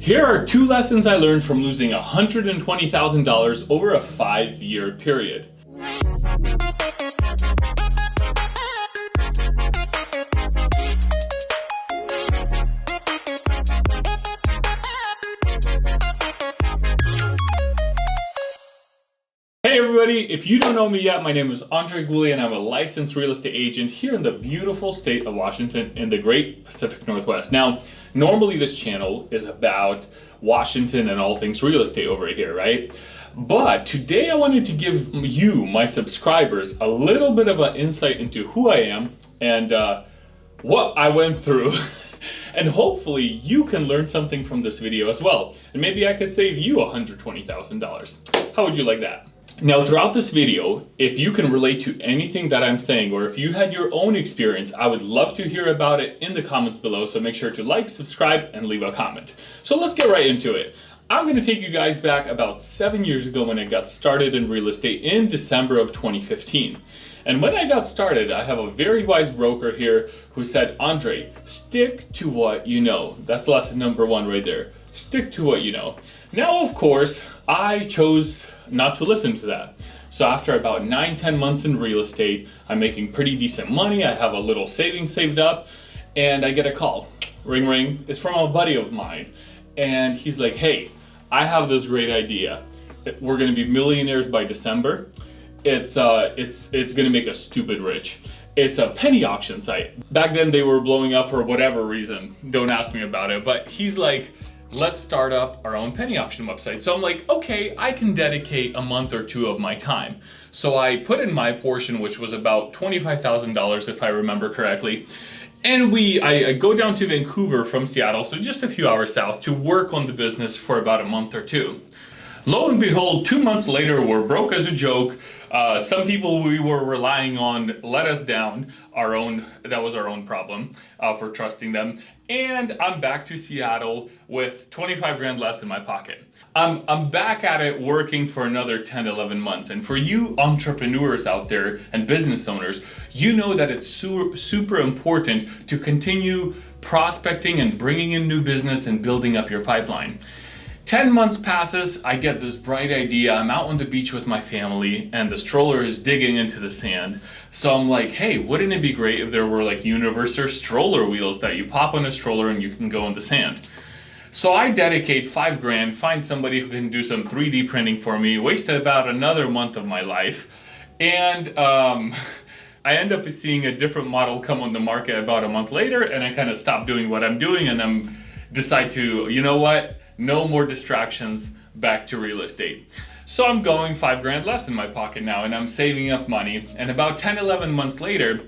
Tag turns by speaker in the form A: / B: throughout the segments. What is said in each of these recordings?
A: Here are 2 lessons I learned from losing $120,000 over a 5-year period. Hey everybody, if you don't know me yet, my name is Andrey Gulyy and I'm a licensed real estate agent here in the beautiful state of Washington in the great Pacific Northwest. Now, normally this channel is about Washington and all things real estate over here, right? But today I wanted to give you, my subscribers, a little bit of an insight into who I am and what I went through. And hopefully you can learn something from this video as well. And maybe I could save you $120,000. How would you like that? Now, throughout this video, if you can relate to anything that I'm saying, or if you had your own experience, I would love to hear about it in the comments below. So make sure to like, subscribe, and leave a comment. So let's get right into it. I'm going to take you guys back about 7 years ago when I got started in real estate in December of 2015. And when I got started, I have a very wise broker here who said, Andrey, stick to what you know. That's lesson number 1 right there. Stick to what you know. Now, of course, I chose not to listen to that. So after about 9-10 months in real estate, I'm making pretty decent money. I have a little savings saved up and I get a call. Ring, ring. It's from a buddy of mine. And he's like, hey, I have this great idea. We're going to be millionaires by December. It's going to make us stupid rich. It's a penny auction site. Back then they were blowing up for whatever reason. Don't ask me about it. But he's like, let's start up our own penny auction website. So I'm like, okay, I can dedicate a month or 2 of my time. So I put in my portion, which was about $25,000 if I remember correctly. And I go down to Vancouver from Seattle, so just a few hours south, to work on the business for about a month or 2. Lo and behold, 2 months later, we're broke as a joke. Some people we were relying on let us down. That was our own problem for trusting them. And I'm back to Seattle with 25 grand less in my pocket. I'm back at it working for another 10-11 months. And for you entrepreneurs out there and business owners, you know that it's super important to continue prospecting and bringing in new business and building up your pipeline. 10 months passes, I get this bright idea. I'm out on the beach with my family and the stroller is digging into the sand. So I'm like, hey, wouldn't it be great if there were like universal stroller wheels that you pop on a stroller and you can go in the sand? So I dedicate 5 grand, find somebody who can do some 3D printing for me, wasted about another month of my life. And I end up seeing a different model come on the market about a month later, and I kind of stop doing what I'm doing and decide to, you know what? No more distractions, back to real estate. So I'm going 5 grand less in my pocket now and I'm saving up money. And about 10-11 months later,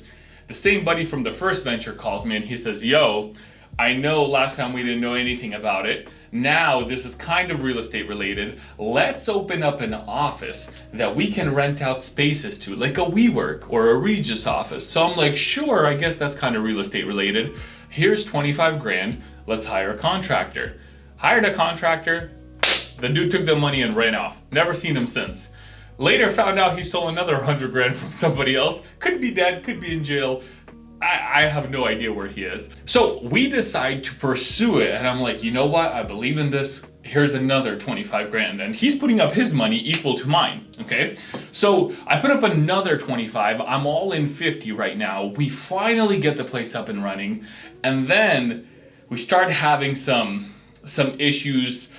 A: the same buddy from the first venture calls me and he says, yo, I know last time we didn't know anything about it. Now this is kind of real estate related. Let's open up an office that we can rent out spaces to, like a WeWork or a Regis office. So I'm like, sure, I guess that's kind of real estate related. Here's 25 grand, let's hire a contractor. Hired a contractor, the dude took the money and ran off. Never seen him since. Later found out he stole another 100 grand from somebody else. Could be dead, could be in jail. I have no idea where he is. So we decide to pursue it and I'm like, you know what? I believe in this. Here's another 25 grand. And he's putting up his money equal to mine, okay? So I put up another 25. I'm all in 50 right now. We finally get the place up and running. And then we start having some issues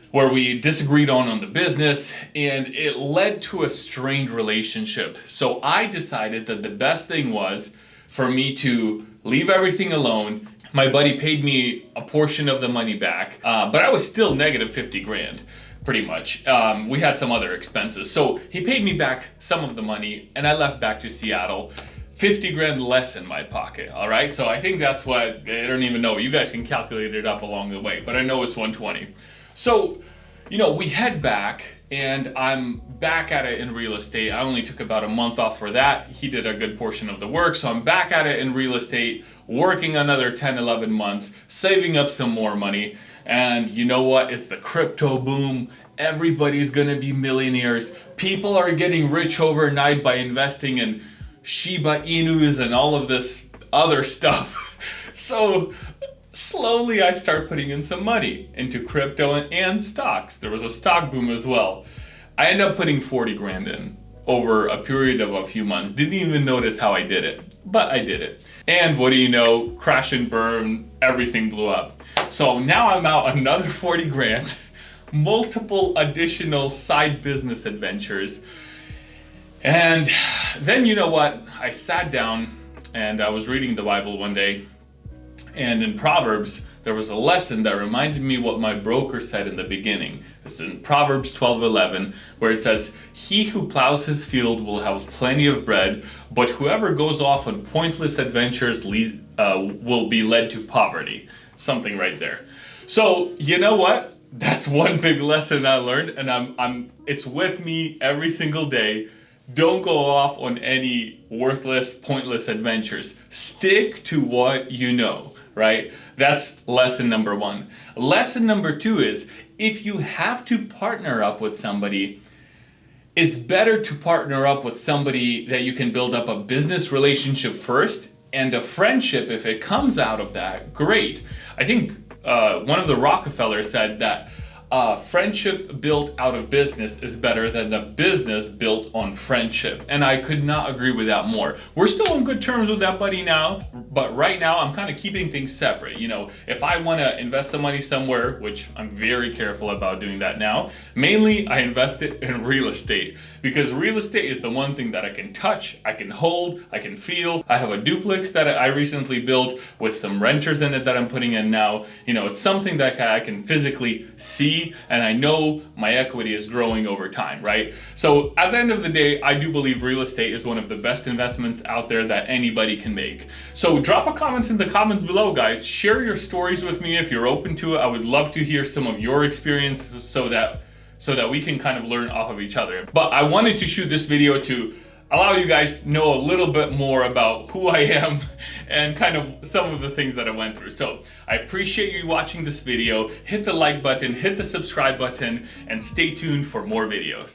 A: where we disagreed on the business and it led to a strained relationship. So I decided that the best thing was for me to leave everything alone. My buddy paid me a portion of the money back, but I was still negative 50 grand pretty much. We had some other expenses. So he paid me back some of the money and I left back to Seattle. 50 grand less in my pocket, all right? So I think that's what, I don't even know. You guys can calculate it up along the way, but I know it's 120. So, you know, we head back and I'm back at it in real estate. I only took about a month off for that. He did a good portion of the work. So I'm back at it in real estate, working another 10, 11 months, saving up some more money. And you know what? It's the crypto boom. Everybody's gonna be millionaires. People are getting rich overnight by investing in Shiba Inus and all of this other stuff. So slowly I start putting in some money into crypto and stocks. There was a stock boom as well. I ended up putting 40 grand in over a period of a few months. Didn't even notice how I did it, but I did it. And what do you know, crash and burn, everything blew up. So now I'm out another 40 grand, multiple additional side business adventures. And then you know what, I sat down and I was reading the Bible one day, and in Proverbs, there was a lesson that reminded me what my broker said in the beginning. It's in Proverbs 12:11, where it says, "He who plows his field will have plenty of bread, but whoever goes off on pointless adventures will be led to poverty." Something right there. So you know what? That's one big lesson I learned, and it's with me every single day. Don't go off on any worthless, pointless adventures. Stick to what you know, right? That's lesson number one. Lesson number two is, if you have to partner up with somebody, it's better to partner up with somebody that you can build up a business relationship first, and a friendship, if it comes out of that, great. I think one of the Rockefellers said that friendship built out of business is better than the business built on friendship. And I could not agree with that more. We're still on good terms with that buddy now, but right now I'm kind of keeping things separate. You know, if I want to invest some money somewhere, which I'm very careful about doing that now, mainly I invest it in real estate, because real estate is the one thing that I can touch, I can hold, I can feel. I have a duplex that I recently built with some renters in it that I'm putting in now. You know, it's something that I can physically see, and I know my equity is growing over time, right? So at the end of the day, I do believe real estate is one of the best investments out there that anybody can make. So drop a comment in the comments below, guys. Share your stories with me if you're open to it. I would love to hear some of your experiences so that we can kind of learn off of each other. But I wanted to shoot this video to allow you guys to know a little bit more about who I am and kind of some of the things that I went through. So I appreciate you watching this video. Hit the like button, hit the subscribe button, and stay tuned for more videos.